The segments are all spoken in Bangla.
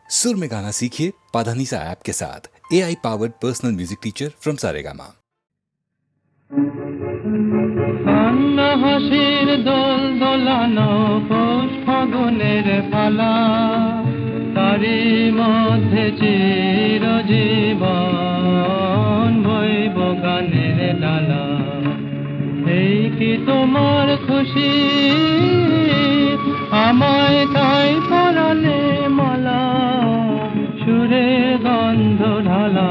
सुर में गाना सीखिए पाधानीसा ऐप के साथ। AI powered personal music teacher from Saregama. হাসির দোল দোলানো পৌষ ফাগুনের পালা, তারি মধ্যে চিরজীবন বইব গানের ডালা। এই কি তোমার খুশি, আমায় তাই পরালে মালা, সুরে গন্ধ ঢালা।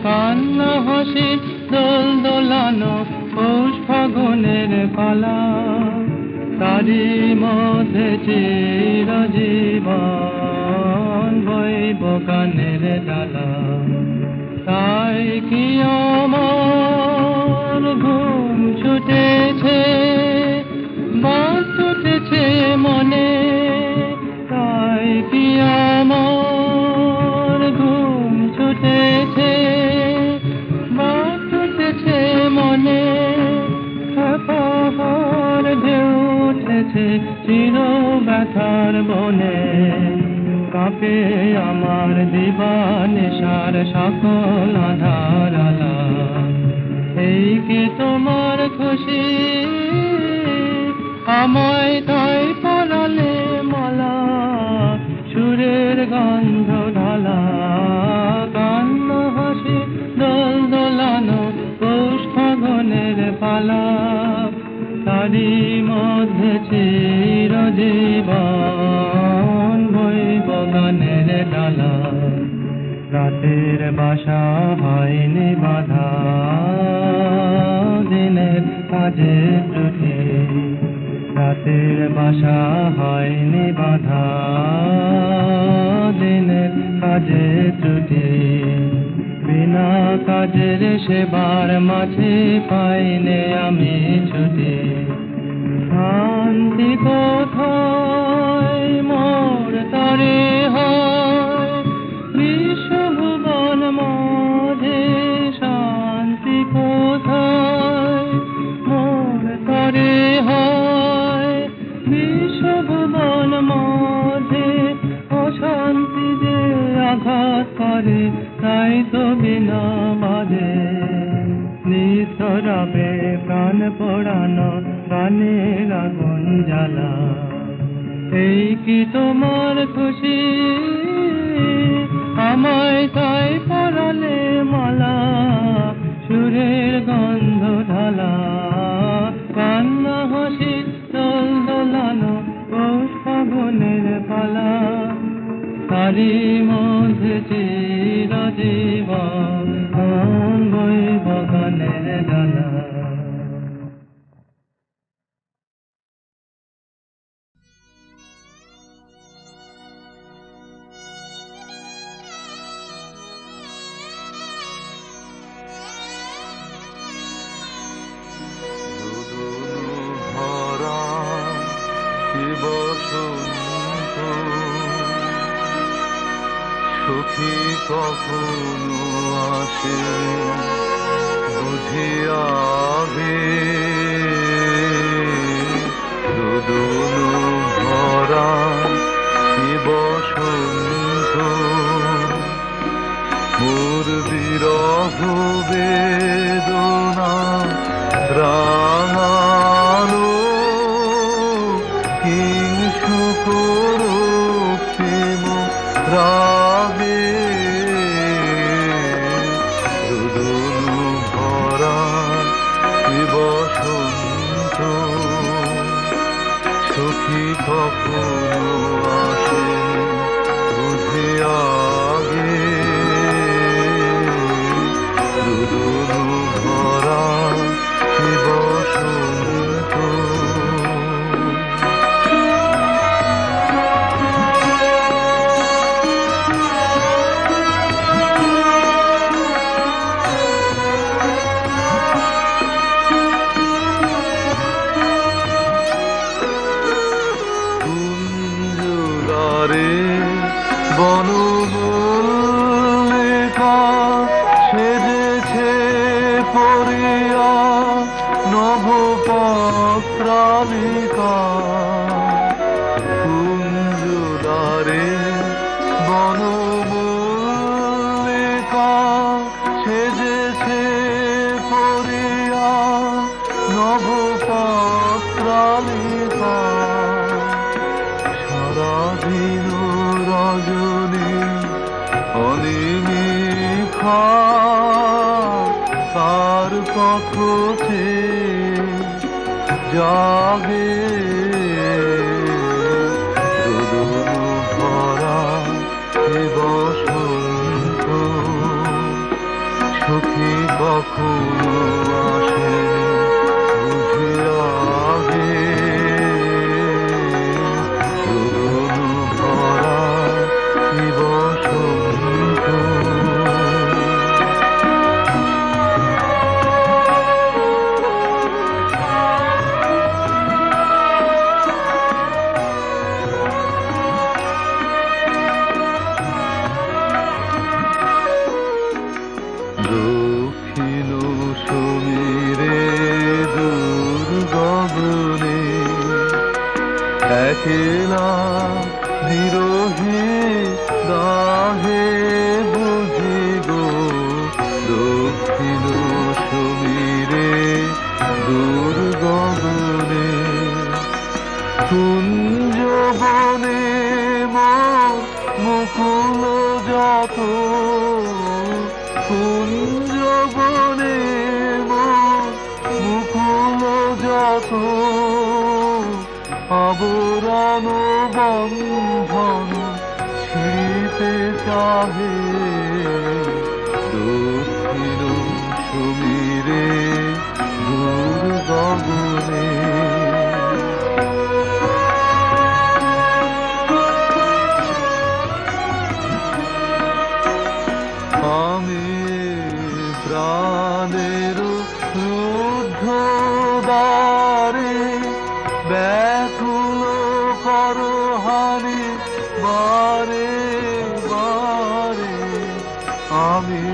কান্না হাসি দোল দোলানো পৌষ ফাগুনের পালা, তারি মধ্যে চিরজীবন বইব গানের ডালা। তাই কি আমার ঘুম ছুটেছে, বাস ছুটেছে মনে, তাই কি আমার ঘুম ছুটেছে, বাস ছুটেছে মনে। পাহাড় ঢেউ উঠেছে চির ব্যথার বনে, কাঁপে আমার দিবানিশার সকল আধার আলা। এই কি তোমার খুশি, আমায় তাই পরালে মালা, সুরের গন্ধ ঢালা। কান্না হাসি দোল দোলানো পৌষ ফাগুনের পালা, তারি মধ্যে চিরজীবন বইব গানের ডালা। রাতের বাসা হয়নি বাধা, দিনের কাজে ত্রুটি। রাতের বাসা হয়নি বাধা, দিনের কাজে ত্রুটি। বিনা কাজের সেবার মাঝে পাইনে আমি ছুটি। শান্তি কোথায় মোর তরে হয়, বিশ্বভুবন মাঝে শান্তি কোথায় মোর তরে হয়। বিশ্বভুবন মাঝে অশান্তি যে আঘাত করে, তাই তো বিনা বাজে নিত্য রবে প্রাণ পোড়ানো গানের আগুন জ্বালা। এই কি তোমার খুশি, আমায় তাই পরালে মালা, সুরের গন্ধ ঢালা। কান্না হাসি দোল দোলানো পৌষ ফাগুনের পালা, তারি মধ্যে চিরজীবন বইব গানের ডালা। সুখী কখনো আসে বুঝিয়াবে, দুদুলু ভরা কি বসন্ত। মোর বিরহ বেদনা রাঙালো, হিংসু করো প্রেম রাগে। দুদুলু ভরা কি বসন্ত, সুখী কখনো আসে বুঝিয়াগে। দুদুলু ভরা কি বসন্ত। বনমল্লিকা সেজেছে পরিয়া নভপত্রালিকা। কুঞ্জদারে অনিমিখা তার পথে জাগে রোদন ভরা এ বসন্ত সখী কখনো আসে বুঝি আগে রোদন ভরা এ বসন্ত দক্ষিণ সমীরে দূর গগনে একলা বিরোহে গাহে বুঝি গো দক্ষিণ সমীরে দূর গগনে কুঞ্জ বনে মোর মুকুল যত কুঞ্জ বনে মোর মুকুল যত আবরণ বন্ধন ছিঁড়িতে চাহে দক্ষিণ সমীরে দূর গগনে আমি প্রাণের রুদ্ধ দ্বারে ব্যাকুল করহানি বারে বারে আমি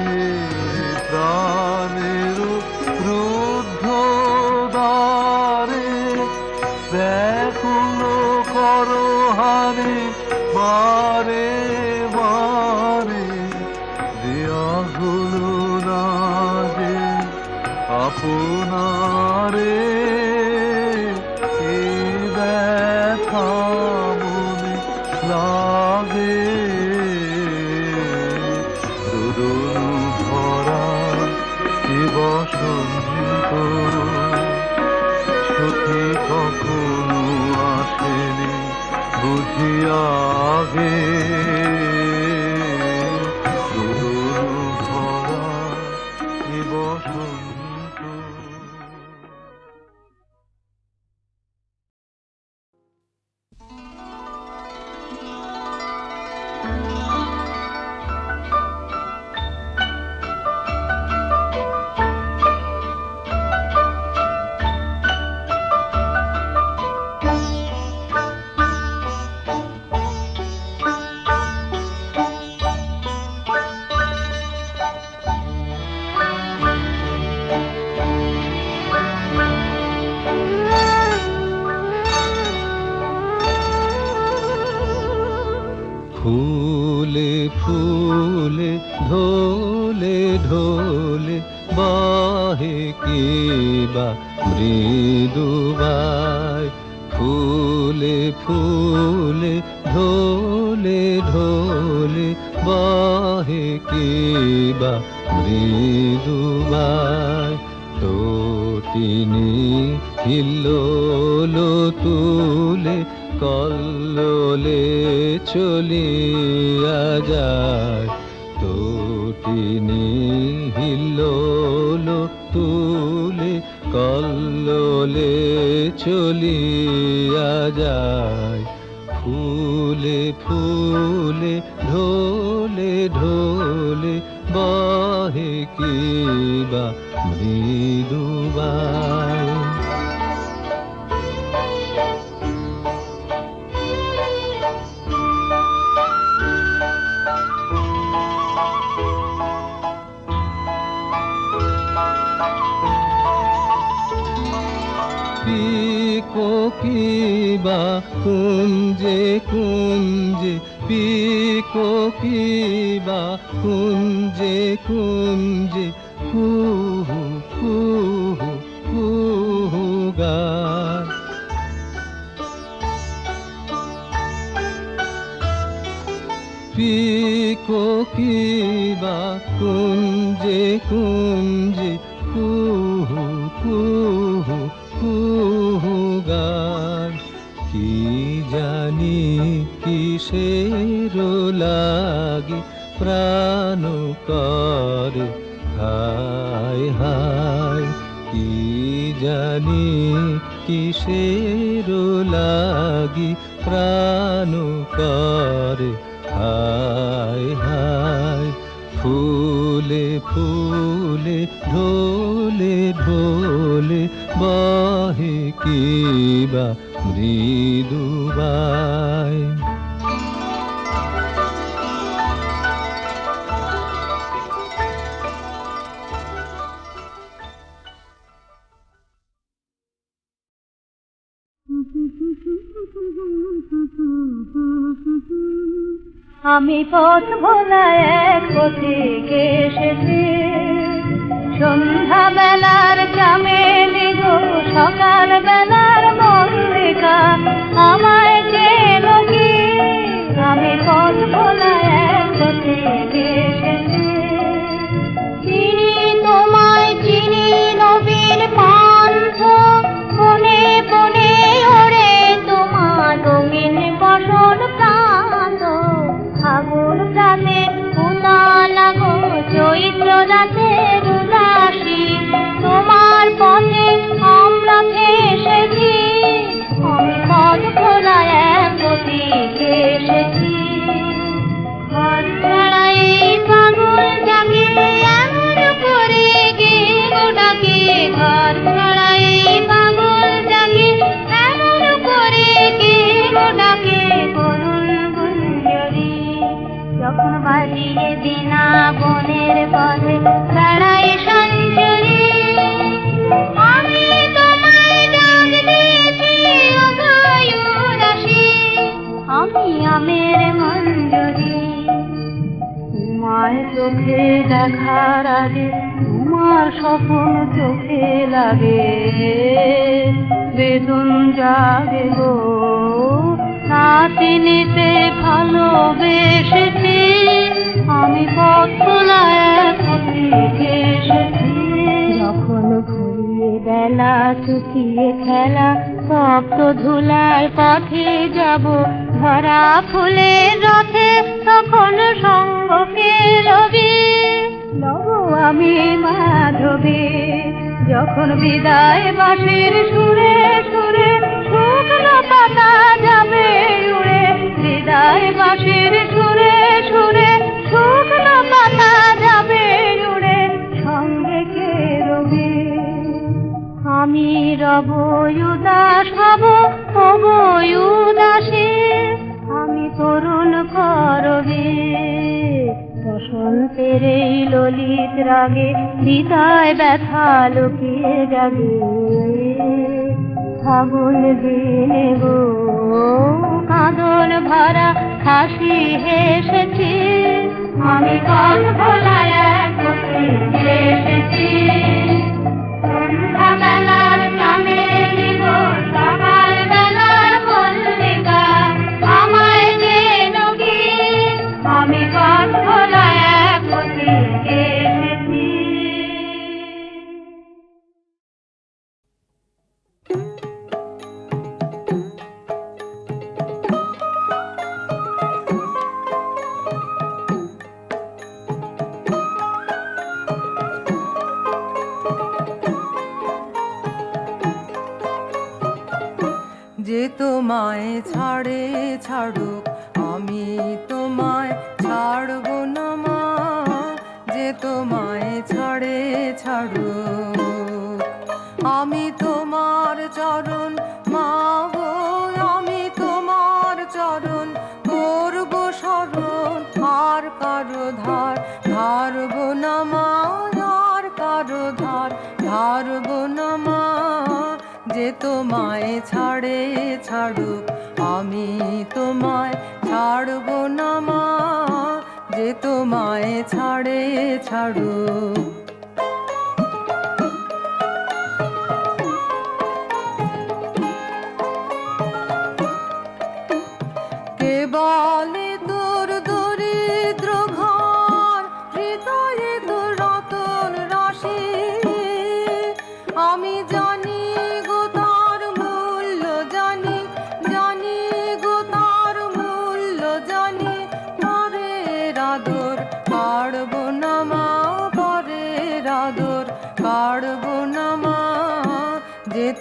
প্রাণের রুদ্ধ দ্বারে ব্যাকুল করহানি বারে বারে দেয়া হলো না যে আপনারে এই ব্যথা মনে লাগে রোদন ভরা এ বসন্ত সখী কখনো আসেনি বুঝি আগে রোদন ভরা এ বসন্ত ফুলে ফুলে ঢোলে ঢোলে বাহে কেবা মৃদুবাই ফুলে ফুলে ঢোলে ঢোলে বাহে কেবা মৃদুবাই তটিনী হিল্লোলো তুলে কল্লোলে চলিয়া যায় তটিনী হিল্লোলো তুলে কল্লোলে চলিয়া যায় ফুলে ফুলে ঢোলে ঢোলে বাহে কিবা মৃদুবাই কিবা কুঞ্জে কুঞ্জে পিকো কিবা কুঞ্জে কুঞ্জে কুহু কুহু কুহু গায় পিকো কি বা কুঞ্জে কুঞ্জে কুহু কুহু কুহু গান কি জানি কিসের লাগি প্রাণ করে হায় হায় কি জানি কিসের লাগি প্রাণ করে হায় হায় ফুলে ফুলে ঢোলে ঢোলে বহে কিবা মৃদুবায় আমি পথ ভোলা এক পথিকে এসেছি, সন্ধ্যা বেলার চামেলি গো সকাল বেলার মল্লিকা, আমায় চেন কি? আমি পথ ভোলা এক পথিকে এসেছি। চিনি তোমায় চিনি নবীন পান্থ, বনে বনে ওরে তোমার রঙিন বসন প্রান্ত। ফাগুন রাতে উতলা গো চৈত্র রাতের উদাসী, তোমার পথে আমরা ভেসেছি। আমি পথ ভোলা এক পথিকে এসেছি। ঘর ছাড়া এই পাগল জাগে এমন করে গে গো ডাকে, ঘর ছাড়া এই পাগল জাগে এমন করে গে গো ডাকে। করুণ গুঞ্জরি যখন বাজিয়ে দিনা বনের পথে বেড়াই সঞ্চরি, আমি তোমায় ডাক দিয়েছি অভয়দাসী, আমি আমের মঞ্জরি। তোমার চোখে দেখার আগে তোমার স্বপ্ন চোখে লাগে, বেদন জাগে গো নাতিনিতে ভালোবেসেছি। আমি পথ ভোলা এক পথিকে এসেছি। যখন ঘুরিয়ে বেলা চুকিয়ে খেলা সপ্ত ধুলার পথে যাব, ধরা ফুলের রথে তখন সঙ্গকে রবি লব আমি মাধবী। যখন বিদায় বাঁশির সুরে সুরে শুকনো পাতা যাবে উড়ে, বিদায় বাঁশির সুরে সুরে শুকনো পাতা যাবে উড়ে, সঙ্গে কে রবি? আমি রব উদাস হব হব উদাসী, আমি তরুণ করবে। বসন্তের এই ললিত রাগে হৃদয় ব্যথা লুকিয়ে যাবে। ফাগুন দিনে গো কাঁদন ভরা হাসি হেসেছি। আমি পথ ভোলা এক পথিকে এসেছি। সন্ধ্যা বেলার চামেলি গো সকাল বেলার মল্লিকা, আমায় চেন কি? আমি পথ ভোলা এক পথিকে এসেছি। যে তোমায় ছাড়ে ছাড়ুক আমি তোমায় ছাড়ব না মা, যে তোমায় ছাড়ে ছাড়ুক। আমি তোমার চরণ মা গো, আমি তোমার চরণ করব শরণ। আর কারো ধার ধারব না মা, আর কারো ধার ধারব না মা, যে তোমায় ছাড়ে ছাড়ুক আমি তোমায় ছাড়ব না মা, যে তোমায় ছাড়ে ছাড়ুক। কে বলে দূর দূরে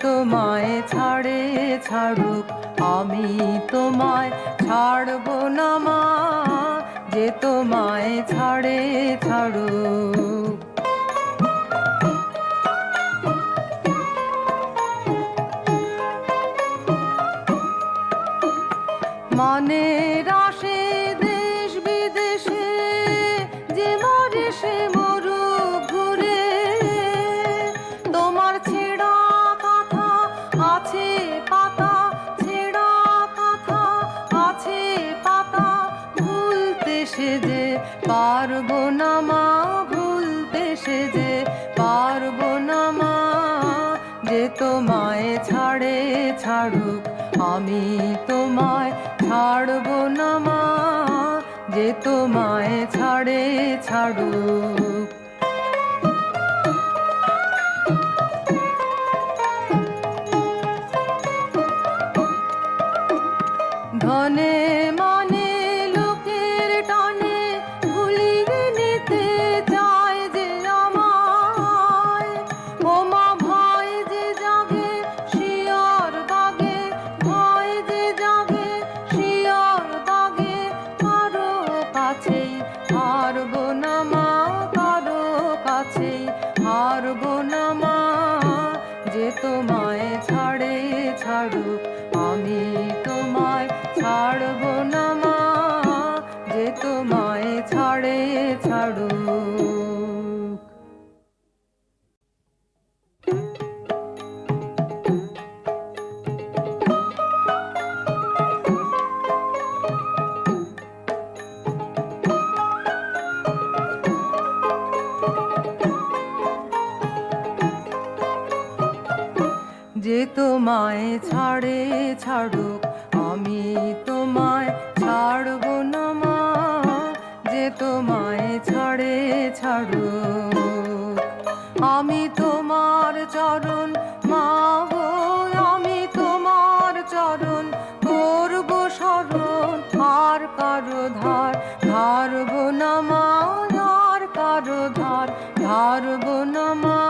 তোমায় ছাড়ে ছাড়ুক আমি তোমায় ছাড়বো না মা, যে তোমায় ছাড়ে ছাড়ুক। মানের আসে দেশ বিদেশে, যে মরে সে মরুক ঘুরে, তোমার ছেঁড়া কথা আছে পাতা, ছেঁড়া কথা আছে পাতা, ভুলতে সে যে পারবো না মা, ভুলতে সে যে পারবো না মা, যে তোমায় ছাড়ে ছাড়ুক আমি তোমায় ছাড়বো না মা, যে তোমায় ছাড়ে ছাড়ুক। ধনে মানে লোকের টানে ভুলিয়ে নিতে চায় যে আমায়, ও মা ভয় যে জাগে শিয়র দাগে, ভয় যে জাগে শিয়র দাগে, কারো কাছেই হারবো না মা, কারো কাছেই হারবো না মা, যে তোমায় ছাড়ে ছাড়ুক আমি তোমায় ছাড়বো না মা, যে তোমায় ছাড়ে ছাড়ুক। যে তোমায় ছাড়ে ছাড়ুক আমি তোমায় ছাড়বো না মা, যে তোমায় ছাড়ে ছাড়ুক। আমি তোমার চরণ মা গো, আমি তোমার চরণ করবো শরণ, আর কারো ধার ধারবো না মা, আর কারো ধার ধারবো না মা,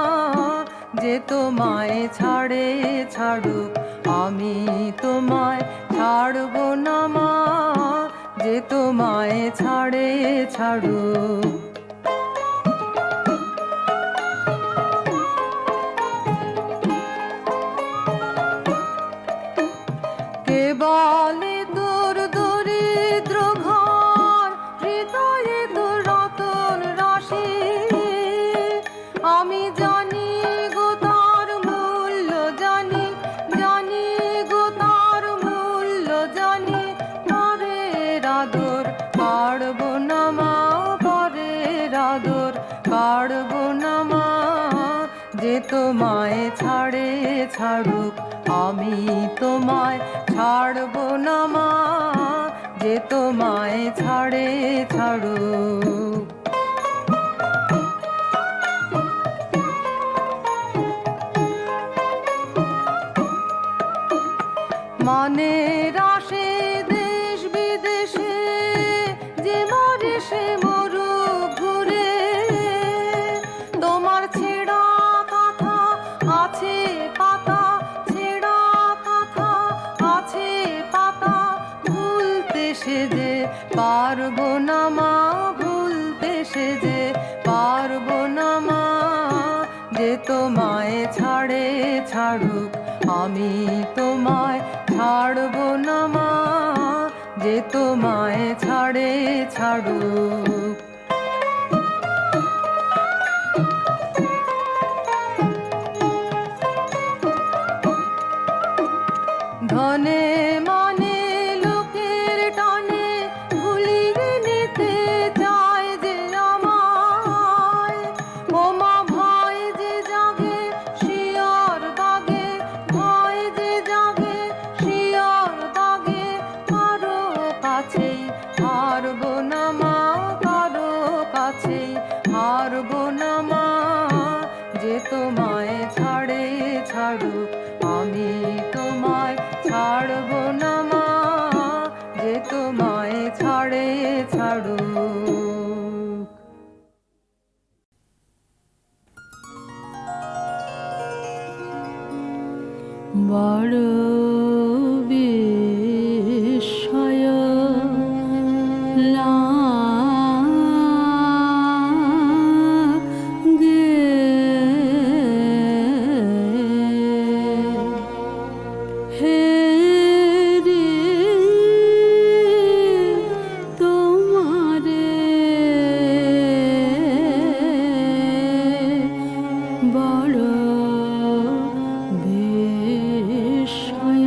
যে তোমায় ছাড়ে ছাড়ুক আমি তোমায় ছাড়বো না মা, যে তোমায় ছাড়ে ছাড়ুক। কে বলে তোর দরিদ্র ঘর, হৃদয়ে তোর রতন রাশি, আমি জানি গো তার মূল্য জানি, জানি গো তার মূল্য জানি, পরের আদর কাড়বো না মা, পরের আদর কাড়বো না মা, যে তোমায় ছাড়ে ছাড়ুক আমি তোমায় ছাড়বো না মা, যে তোমায় ছাড়ে ছাড়ুক। মানের আসে দেশ বিদেশে, যে মরে সে মরুক ঘুরে, তোমার ছেঁড়া কথা আছে পাতা, ছেঁড়া কথা আছে পাতা, ভুলতে সে যে পারবো না মা, ভুলতে সে যে পারবো না মা, যে তোমায় ছাড়ে ছাড়ুক আমি তোমায় ছাড়বো না মা, যে তোমায় ছাড়ে ছাড়ুক। ধনে মানে লোকের টানে ভুলিয়ে নিতে চায় যে আমায়, ও মা ভয় যে জাগে শিয়র দাগে, ভয় যে জাগে শিয়র দাগে, কারো কাছেই হারবো না মা, কারো কাছেই হারবো না মা, যে তোমায় ছাড়ে ছাড়ুক আমি তোমায় ছাড়বো না মা, যে তোমায় ছাড়ে ছাড়ুক। বড় বিস্ময় লাগে হে রে তোমারে বড় বিস্ময়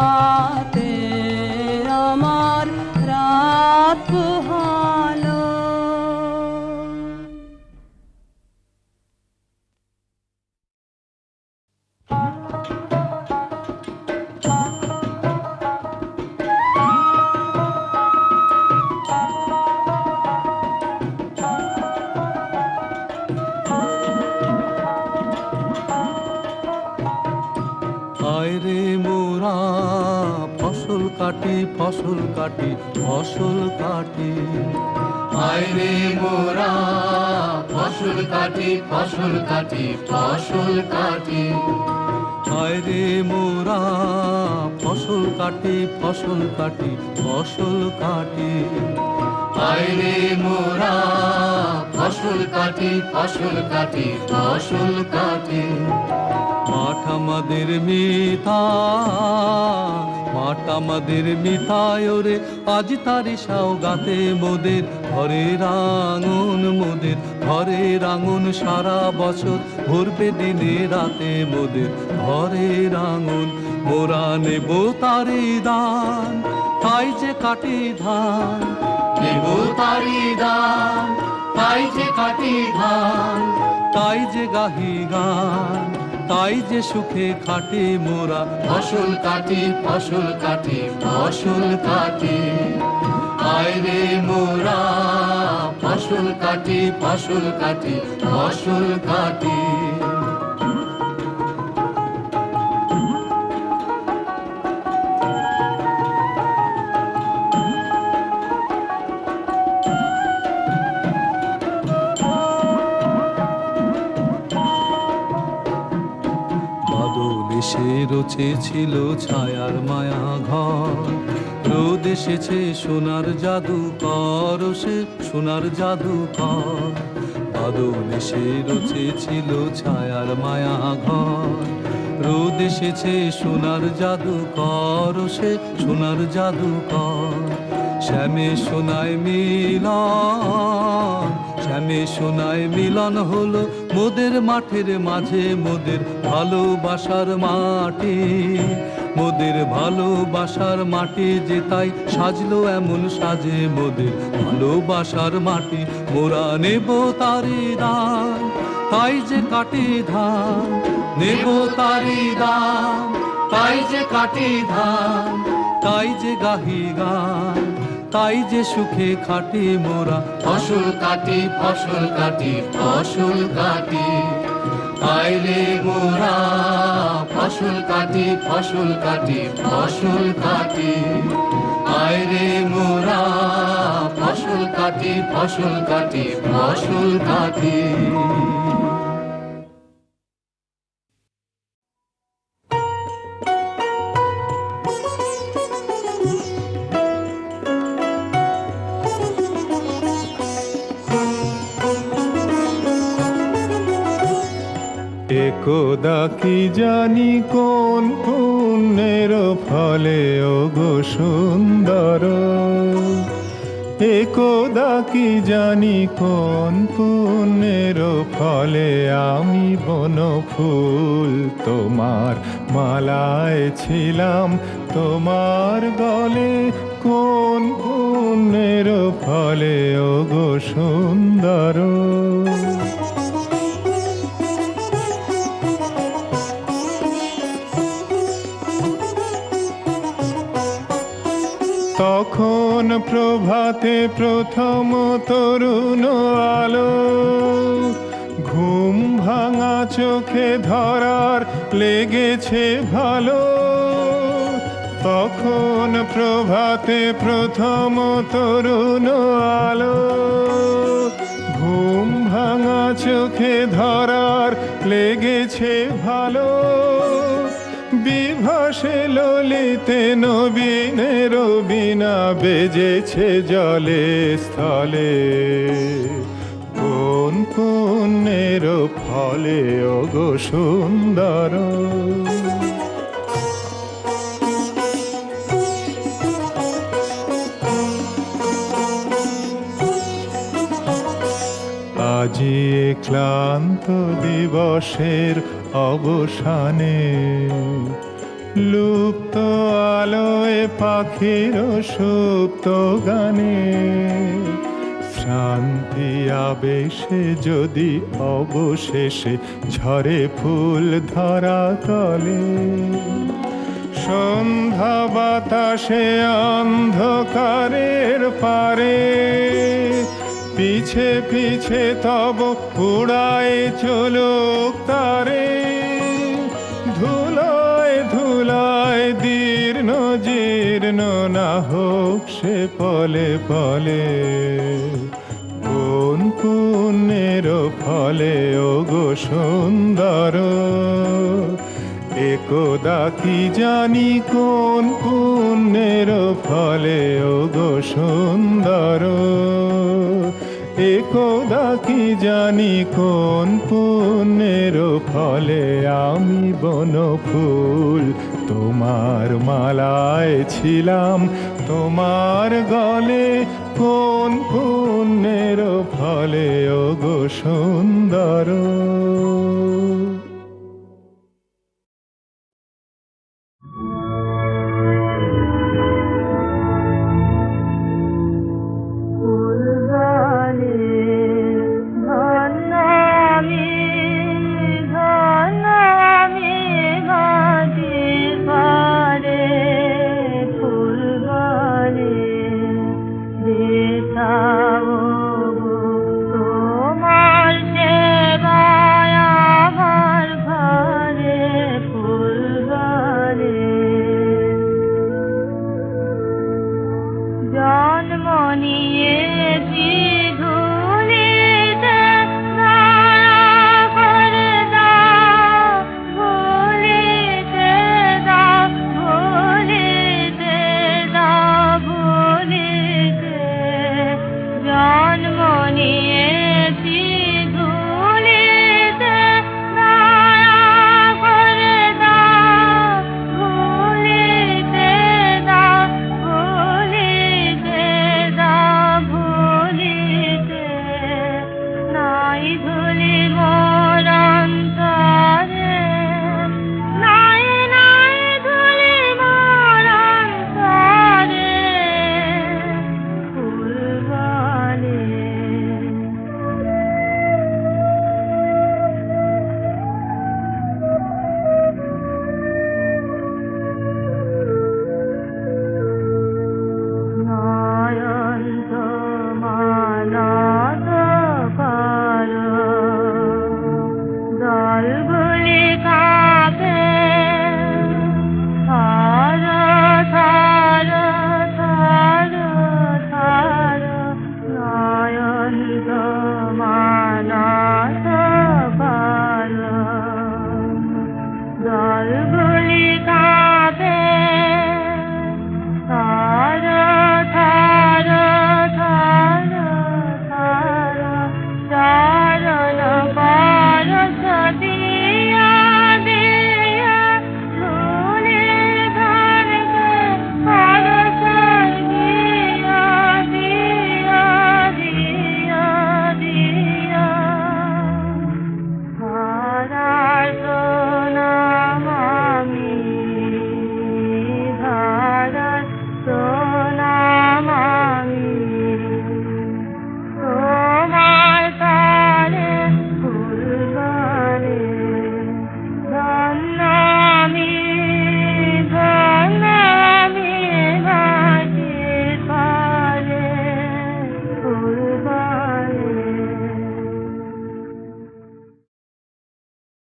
রাতে আমার রাত পোহালো। আয়রে মোরা ফসল কাটি ফসল কাটি ফসল কাটি, আইরে মোরা ফসল কাটি ফসল কাটি ফসল কাটি, আয়রে মোরা ফসল কাটি ফসল কাটি ফসল কাটি, আইরে মোরা ফসল কাটি ফসল কাটি ফসল কাটি। মাঠ আমাদের মিতা, মাঠ আমাদের মিতায় ওরে, আজ তারি সাওগাতে মোদের ঘরের আঙুন, মোদের ঘরের আঙুন সারা বছর ভরবে দিনে রাতে মোদের ঘরের আঙুন। মোরা নেব তারি দান, তাই যে কাটি ধান, নেব তারি দান, তাই যে কাটি ধান, তাই যে গাহি গান, তাই যে সুখে খাটি মোরা ফসল কাটি ফসল কাটি ফসল কাটি। আইরে মোরা ফসল কাটি ফসল কাটি ফসল কাটি। এসে রচেছিল ছায়ার মায়া ঘর, রোদ এসেছে সোনার জাদুকর, সে সোনার জাদুকর। বাদল এসে রচেছিল ছায়ার মায়া ঘর, রোদ এসেছে সোনার জাদুকর, সে সোনার জাদুকর। শ্যামে সোনায় মিলন, শ্যামে সোনায় মিলন হলো মোদের মাঠের মাঝে, মোদের ভালোবাসার মাটি, মোদের ভালোবাসার মাটি যে তাই সাজলো এমন সাজে, মোদের ভালোবাসার মাটি। মোরা নেব তারি দান, তাই যে কাটি ধান, নেব তারি দান, তাই যে কাটি ধান, তাই যে গাহি গান, তাই যে সুখে খাটি মোরা ফসল কাটি ফসল কাটি ফসল কাটি। আইরে মোরা ফসল কাটি ফসল কাটি ফসল কাটি। আইরে মোরা ফসল কাটি ফসল কাটি ফসল কাটি। একদা কি জানি কোন পুণ্যের ফলে ওগো সুন্দর, একদা কি জানি কোন পুণ্যের ফলে আমি বন ফুল তোমার মালায় ছিলাম তোমার গলে, কোন পুণ্যের ফলে ওগো সুন্দর। তখন প্রভাতে প্রথম তরুণ আলো, ঘুম ভাঙা চোখে ধরার লেগেছে ভালো। তখন প্রভাতে প্রথম তরুণ আলো, ঘুম ভাঙা চোখে ধরার লেগেছে ভালো। বিভাসে ললিতে নবীনের বীণা বেজেছে জলে স্থলে, কোন পুণ্যের ফলে ওগো সুন্দর। আজি ক্লান্ত দিবসের অবসানে লুপ্ত আলোয় পাখির সুপ্ত গানে শান্তি আবেশে যদি অবশেষে ঝরে ফুল ধরা তলে সন্ধ্যা বাতাসে অন্ধকারের পারে পিছে পিছে তব উড়ায় চলুক তারে ধুলায় ধুলায় দীর্ণ জীর্ণ না হোক সে পলে পলে কোন পুণ্যের ফলে ওগো সুন্দর একদা কি জানি কোন পুণ্যের ফলে ওগো সুন্দর একদা কি জানি কোন পুণ্যের ফলে আমি বন ফুল তোমার মালায় ছিলাম তোমার গলে কোন পুণ্যের ফলে ওগো সুন্দর। জন্ম নিয়ে